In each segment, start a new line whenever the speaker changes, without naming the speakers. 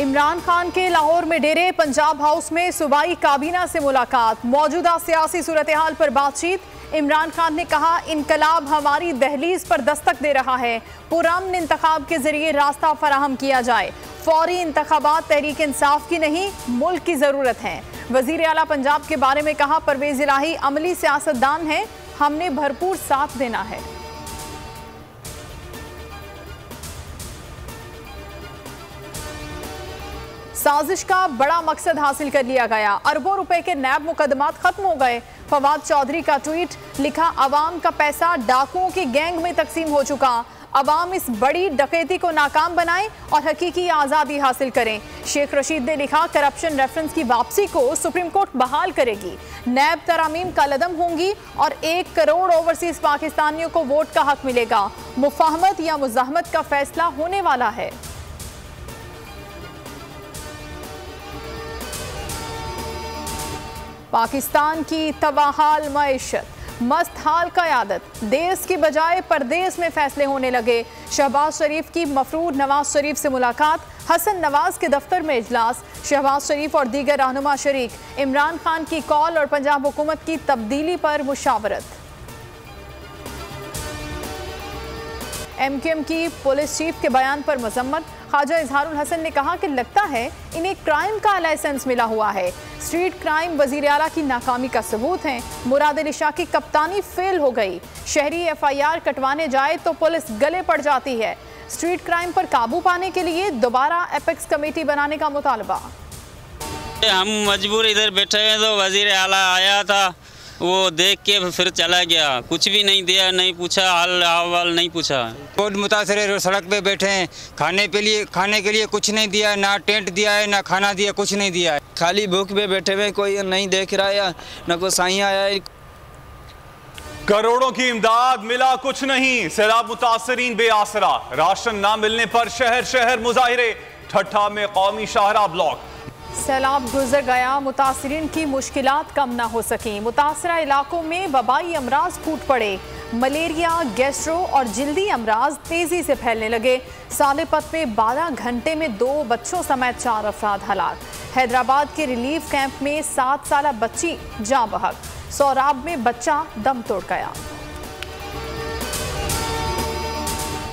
इमरान खान के लाहौर में डेरे पंजाब हाउस में सूबाई काबीना से मुलाकात, मौजूदा सियासी सूरत हाल पर बातचीत। इमरान खान ने कहा, इनकलाब हमारी दहलीज पर दस्तक दे रहा है, पुरअमन इंतखाब के जरिए रास्ता फराहम किया जाए। फौरी इंतखाबात तहरीक इंसाफ की नहीं, मुल्क की जरूरत है। वजीर आला पंजाब के बारे में कहा, परवेज इलाही अमली सियासतदान है, हमने भरपूर साथ देना है। साजिश का बड़ा मकसद हासिल कर लिया गया, अरबों रुपए के नैब मुकदमात खत्म हो गए। फवाद चौधरी का ट्वीट, लिखा, अवाम का पैसा डाकुओं की गैंग में तकसीम हो चुका, अवाम इस बड़ी डकैती को नाकाम बनाएं और हकीकी आज़ादी हासिल करें। शेख रशीद ने लिखा, करप्शन रेफरेंस की वापसी को सुप्रीम कोर्ट बहाल करेगी, नैब तरामीम कलअदम होंगी और 1 करोड़ ओवरसीज पाकिस्तानियों को वोट का हक मिलेगा। मुफाहमत या मुज़ाहमत का फैसला होने वाला है। पाकिस्तान की तबाहाल मईशत, मस्त हाल क़यादत, देश की बजाय परदेश में फैसले होने लगे। शहबाज शरीफ की मफरूर नवाज शरीफ से मुलाकात, हसन नवाज के दफ्तर में इजलास, शहबाज शरीफ और दीगर रहनुमा शरीक। इमरान खान की कॉल और पंजाब हुकूमत की तब्दीली पर मुशावरत। MQM की पुलिस चीफ के बयान पर मजम्मत, ख्वाजा इजहारुल हसन ने कहा कि लगता है इन्हें क्राइम का लाइसेंस मिला हुआ है। स्ट्रीट क्राइम वजीर आला की नाकामी का सबूत है। मुराद अली शाह की कप्तानी फेल हो गई, शहरी FIR कटवाने जाए तो पुलिस गले पड़ जाती है। स्ट्रीट क्राइम पर काबू पाने के लिए दोबारा एपेक्स कमेटी बनाने का मुतालबा।
हम मजबूर इधर बैठे हैं तो वजीर आला आया था, वो देख के फिर चला गया, कुछ भी नहीं दिया, नहीं पूछा, हाल अहवाल नहीं पूछा।
बहुत मुतासर सड़क पे बैठे हैं, खाने के लिए कुछ नहीं दिया, ना टेंट दिया है, ना खाना दिया, कुछ नहीं दिया है।
खाली भूख पे बैठे हुए, कोई नहीं देख रहा है ना कोई साईं आया है।
करोड़ों की इमदाद, मिला कुछ नहीं, सैलाब मुतासरीन बेआसरा, राशन ना मिलने पर शहर शहर मुजाहिरे, ठट्ठा में कौमी शाहराह ब्लॉक।
सैलाब गुजर गया, मुतासरीन की मुश्किलात कम ना हो सकी। मुतासरा इलाकों में वबाई अमराज फूट पड़े, मलेरिया, गैस्ट्रो और जिल्दी अमराज तेजी से फैलने लगे। सालेपत में 12 घंटे में 2 बच्चों समेत 4 अफराद हलाक। हैदराबाद के रिलीफ कैंप में 7 साला बच्ची जाँ बहक। सौराब में बच्चा दम तोड़ गया।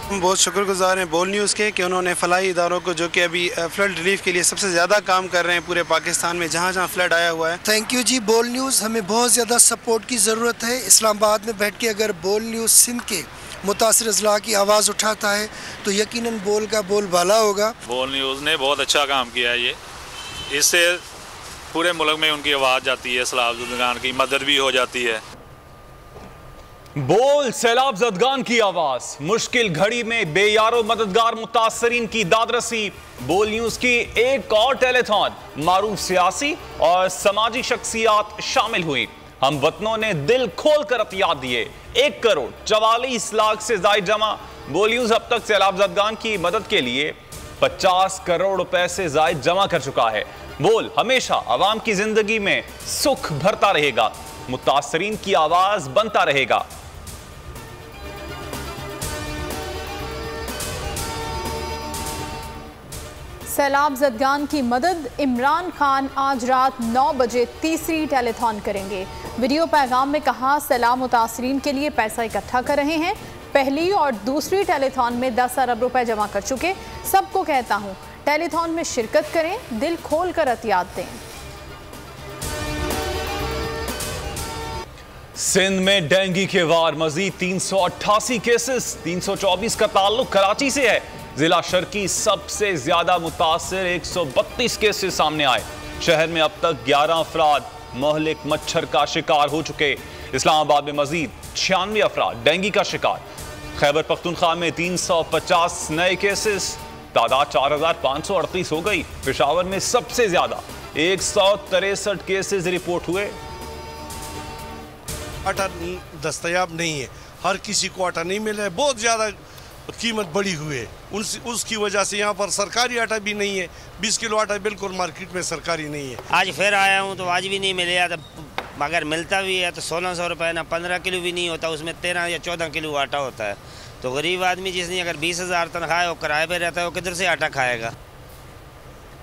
हम बहुत शुक्रगुजार हैं बोल न्यूज़ के कि उन्होंने फलाही इदारों को, जो कि अभी फ्लड रिलीफ के लिए सबसे ज़्यादा काम कर रहे हैं पूरे पाकिस्तान में, जहाँ जहाँ फ्लड आया हुआ है।
थैंक यू जी बोल न्यूज़, हमें बहुत ज़्यादा सपोर्ट की ज़रूरत है। इस्लामाबाद में बैठ के अगर बोल न्यूज़ सिंध के मुतासर अजला की आवाज़ उठाता है तो यकीनन बोल का बोल बाला होगा।
बोल न्यूज़ ने बहुत अच्छा काम किया है, ये इससे पूरे मुल्क में उनकी आवाज़ जाती है, सैलाब ज़दगान की मदद भी हो जाती है।
बोल सैलाब ज़दगान की आवाज, मुश्किल घड़ी में बेयारो मददगार मुतासरीन की दादरसी। बोल न्यूज की एक और टेलीथॉन, मारूफ सियासी और समाजी शख्सियात शामिल हुई। हम वतनों ने दिल खोल कर अतियात दिए, 1 करोड़ 44 लाख से जायद जमा। बोल न्यूज अब तक सैलाब ज़दगान की मदद के लिए 50 करोड़ रुपए से जायद जमा कर चुका है। बोल हमेशा अवाम की जिंदगी में सुख भरता रहेगा, मुतासरीन की आवाज बनता रहेगा।
सैलाब ज़दगान की मदद, इमरान खान आज रात 9 बजे तीसरी टेलीथॉन करेंगे। वीडियो पैगाम में कहा, सैलाब मुतासरीन के लिए पैसा इकट्ठा कर रहे हैं। पहली और दूसरी टेलीथॉन में 10 अरब रुपए जमा कर चुके। सबको कहता हूं, टेलीथॉन में शिरकत करें, दिल खोल कर अतियात दें।
सिंध में डेंगू के वार, मजीद 388 केसेस, 324 का ताल्लुक कराची से है। जिला शर्की सबसे ज्यादा मुतासिर, 132 केसेस सामने आए। शहर में अब तक 11 अफराद महलिक मच्छर का शिकार हो चुके। इस्लामाबाद में मजीद 96 अफराद डेंगू का शिकार। खैबर पख्तूनख्वा में 350 नए केसेस, तादाद 4538 हो गई। पेशावर में सबसे ज्यादा 163 केसेस रिपोर्ट हुए।
आटा दस्तयाब नहीं है, हर किसी को आटा नहीं मिल रहा है, बहुत ज़्यादा कीमत बढ़ी हुई है। उसकी वजह से यहाँ पर सरकारी आटा भी नहीं है। 20 किलो आटा बिल्कुल मार्केट में सरकारी नहीं है।
आज फिर आया हूँ तो आज भी नहीं मिलेगा, तो अगर मिलता भी है तो 1600 रुपये, ना 15 किलो भी नहीं होता, उसमें 13 या 14 किलो आटा होता है। तो गरीब आदमी जिसने अगर 20,000 तनख्वाह है, वो किराए पे रहता है, वो किधर से आटा खाएगा।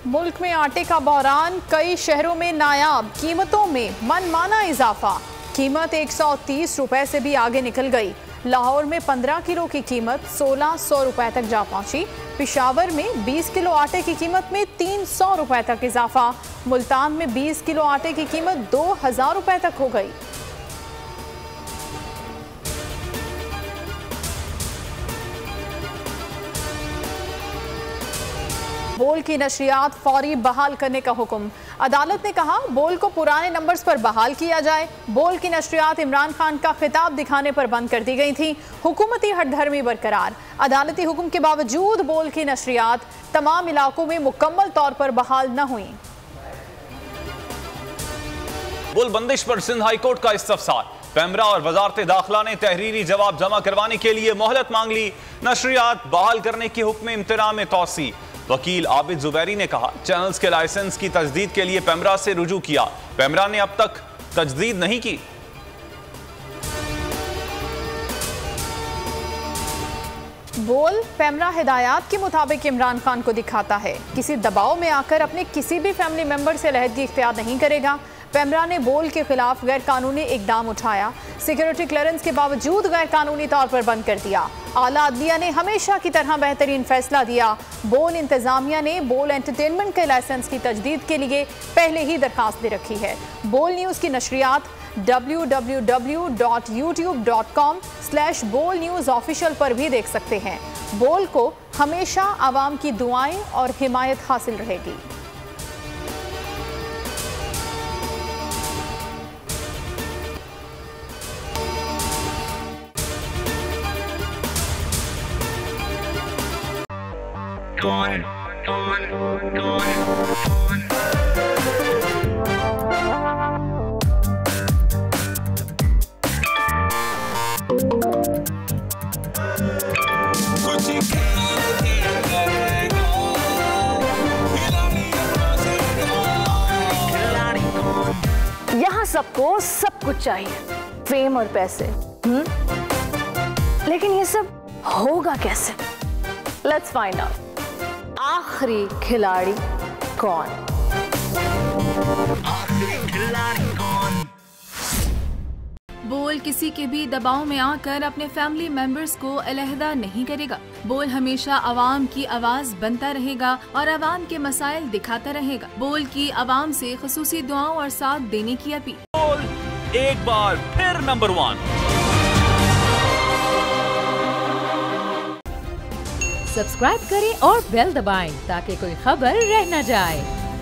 मुल्क में आटे का बहरान, कई शहरों में नायाब, कीमतों में मनमाना इजाफा। कीमत 130 रुपए से भी आगे निकल गई। लाहौर में 15 किलो की कीमत 1600 रुपए तक जा पहुंची। पेशावर में 20 किलो आटे की कीमत में 300 रुपए तक इजाफा। मुल्तान में 20 किलो आटे की कीमत 2000 रुपए तक हो गई। बोल की नशरियात फौरी बहाल करने का हुक्म। अदालत ने कहा बोल को पुराने नंबर्स पर बहाल किया जाए। बोल की नशरियात इमरान खान का खिताब दिखाने पर बंद कर दी गई थी। हुकूमती हठधर्मी बरकरार। अदालती हुक्म के बावजूद बोल की नशरियात तमाम इलाकों में मुकम्मल तौर पर बहाल न हुई।
बोल बंदिश पर सिंध हाई कोर्ट का इस्तफसार। पैमरा और वजारत दाखिला ने तहरीरी जवाब जमा करवाने के लिए मोहलत मांग ली। नशरियात बहाल करने के हुक्म इम्तिना में तौसी। वकील आबिद जुबैरी ने कहा चैनल्स के लाइसेंस की तजदीद के लिए पैमरा से रुजू किया। पैमरा ने अब तक तजदीद नहीं की।
बोल पैमरा हिदायत के मुताबिक इमरान खान को दिखाता है। किसी दबाव में आकर अपने किसी भी फैमिली मेंबर से अलहदगी इख्तियार नहीं करेगा। पैमरा ने बोल के खिलाफ गैर कानूनी इकदाम उठाया। सिक्योरिटी क्लियरेंस के बावजूद गैर कानूनी तौर पर बंद कर दिया। आला अदलिया ने हमेशा की तरह बेहतरीन फैसला दिया। बोल इंतजामिया ने बोल एंटरटेनमेंट के लाइसेंस की तजदीद के लिए पहले ही दरखास्त दे रखी है। बोल न्यूज़ की नशरियात www.youtube.com/bolnewsofficial पर भी देख सकते हैं। बोल को हमेशा आवाम की दुआएं और हिमायत हासिल रहेगी।
यहाँ सबको सब कुछ चाहिए, फेम और पैसे। लेकिन ये सब होगा कैसे? Let's find out. आखिरी खिलाड़ी कौन?
बोल किसी के भी दबाव में आकर अपने फैमिली मेंबर्स को अलहदा नहीं करेगा। बोल हमेशा आवाम की आवाज बनता रहेगा और आवाम के मसाइल दिखाता रहेगा। बोल की आवाम से खुसूसी दुआओं और साथ देने की अपील।
बोल एक बार फिर नंबर 1।
सब्सक्राइब करें और बेल दबाएं ताकि कोई खबर रह न जाए।